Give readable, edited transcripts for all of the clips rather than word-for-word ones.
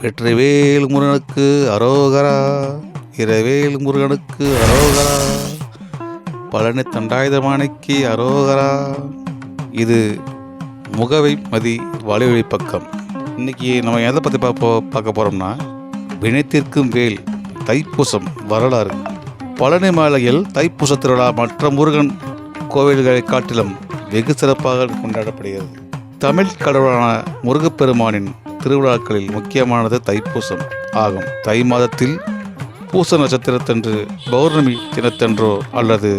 வெற்றிவேல் முருகனுக்கு அரோகரா, இரவேல் முருகனுக்கு அரோகரா, பழனி தண்டாயுதபாணிக்கு அரோகரா. இது முகவை மதி வலைவழி பக்கம். இன்றைக்கி நம்ம எதை பற்றி பார்க்க போகிறோம்னா, வினைத்திற்கும் வேல் தைப்பூசம் வரலாறு. பழனி மலையில் தைப்பூச திருவிழா மற்ற முருகன் கோவில்களை காட்டிலும் வெகு சிறப்பாக கொண்டாடப்படுகிறது. தமிழ் கடவுளான முருகப்பெருமானின் திருவிழாக்களில் முக்கியமானது தைப்பூசம் ஆகும். தை மாதத்தில் பூச நட்சத்திரத்தன்று, பௌர்ணமி தினத்தன்றோ அல்லது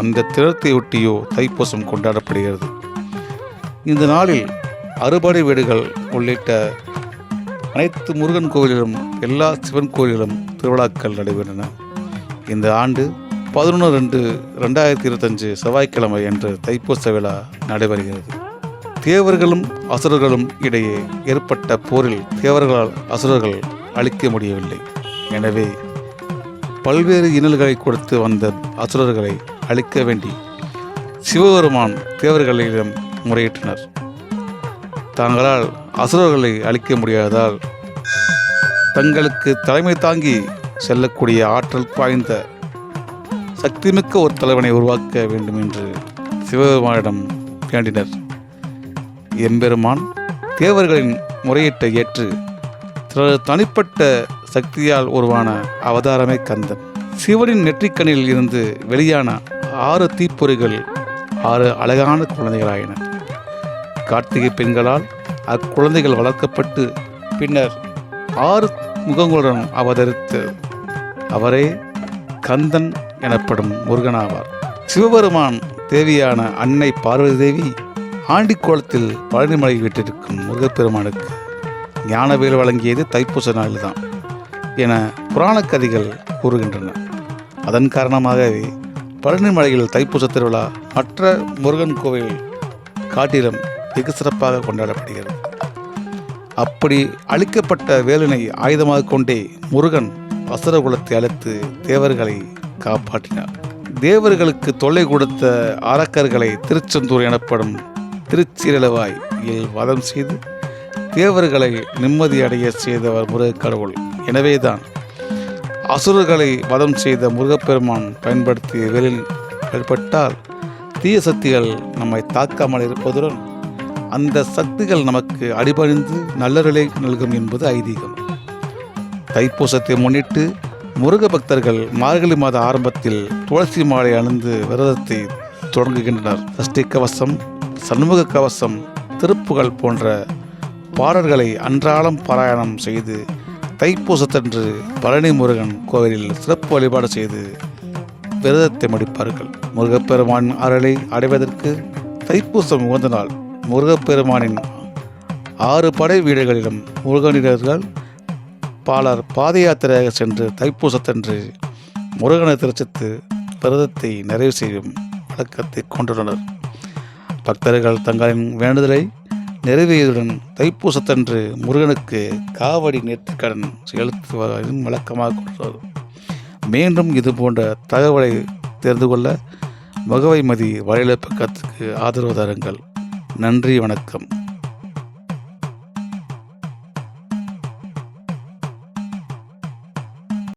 அந்த தினத்தையொட்டியோ தைப்பூசம் கொண்டாடப்படுகிறது. இந்த நாளில் அறுபடை வீடுகள் உள்ளிட்ட அனைத்து முருகன் கோவிலிலும் எல்லா சிவன் கோவிலிலும் திருவிழாக்கள் நடைபெற்றன. இந்த ஆண்டு 11/2/2025 செவ்வாய்க்கிழமை என்று தைப்பூச விழா நடைபெறுகிறது. தேவர்களும் அசுரர்களும் இடையே ஏற்பட்ட போரில் தேவர்களால் அசுரர்கள் அழிக்க முடியவில்லை. எனவே பல்வேறு இன்னல்களை கொடுத்து வந்த அசுரர்களை அழிக்க வேண்டி சிவபெருமான் தேவர்களிடம் முறையிட்டனர். தங்களால் அசுரர்களை அழிக்க முடியாததால் தங்களுக்கு தலைமை தாங்கி செல்லக்கூடிய ஆற்றல் வாய்ந்த சக்திமிக்க ஒரு தலைவனை உருவாக்க வேண்டும் என்று சிவபெருமானிடம் வேண்டினர். எம்பெருமான் தேவர்களின் முறையீட்டை ஏற்று தனிப்பட்ட சக்தியால் உருவான அவதாரமே கந்தன். சிவனின் நெற்றிக்கண்ணில் இருந்து வெளியான 6 தீப்பொறிகள் 6 அழகான குழந்தைகளாயின. கார்த்திகை பெண்களால் அக்குழந்தைகள் வளர்க்கப்பட்டு பின்னர் 6 முகங்களுடன் அவதரித்த அவரே கந்தன் எனப்படும் முருகனாவார். சிவபெருமான் தேவியான அன்னை பார்வதி தேவி ஆண்டிக்கோலத்தில் பழனிமலை வீட்டிற்கும் முருகப்பெருமானுக்கு ஞானவேல் வழங்கியது தைப்பூச நாளில்தான் என புராண கதைகள் கூறுகின்றன. அதன் காரணமாகவே பழனிமலையில் தைப்பூச திருவிழா மற்ற முருகன் கோவில் காட்டிலும் வெகு சிறப்பாக கொண்டாடப்படுகிறது. அப்படி அளிக்கப்பட்ட வேலினை ஆயுதமாக கொண்டே முருகன் அசுர குலத்தை அழைத்து தேவர்களை காப்பாற்றினார். தேவர்களுக்கு தொல்லை கொடுத்த அரக்கர்களை திருச்செந்தூர் எனப்படும் திருச்சீரலவாயில் வதம் செய்து தேவர்களை நிம்மதியடைய செய்தவர் முருக கடவுள். எனவேதான் அசுரர்களை வதம் செய்த முருகப்பெருமான் பயன்படுத்திய வேலில் ஏற்பட்டால் தீய சக்திகள் நம்மை தாக்காமல் இருப்பதுடன் அந்த சக்திகள் நமக்கு அடிபணிந்து நல்லருளை நல்கும் என்பது ஐதீகம். தைப்பூசத்தை முன்னிட்டு முருக பக்தர்கள் மார்கழி மாத ஆரம்பத்தில் துளசி மாலை அணிந்து விரதத்தை தொடங்குகின்றனர். சஷ்டி கவசம், சண்முக கவசம், திருப்புகள் போன்ற பாடல்களை அன்றாடம் பாராயணம் செய்து தைப்பூசத்தன்று பழனி முருகன் கோவிலில் சிறப்பு வழிபாடு செய்து விரதத்தை முடிப்பார்கள். முருகப்பெருமான் அருளை அடைவதற்கு தைப்பூசம் உகந்த நாள். முருகப்பெருமானின் 6 படை வீடுகளிலும் முருகனிடர்கள் பலர் பாத யாத்திரையாக சென்று தைப்பூசத்தன்று முருகனை தரிசித்து விரதத்தை நிறைவு செய்யும் வழக்கத்தை கொண்டுள்ளனர். பக்தர்கள் தங்களின் வேண்டுதலை நிறைவேறுடன் தைப்பூசத்தன்று முருகனுக்கு காவடி நேர்த்திக்கடன் செலுத்துவதும் வழக்கமாக கொண்டுள்ளது. மீண்டும் இது போன்ற தகவலை தெரிந்து கொள்ள முகவை மதி வலையொலி பக்கத்துக்கு ஆதரவு தாருங்கள். நன்றி, வணக்கம்.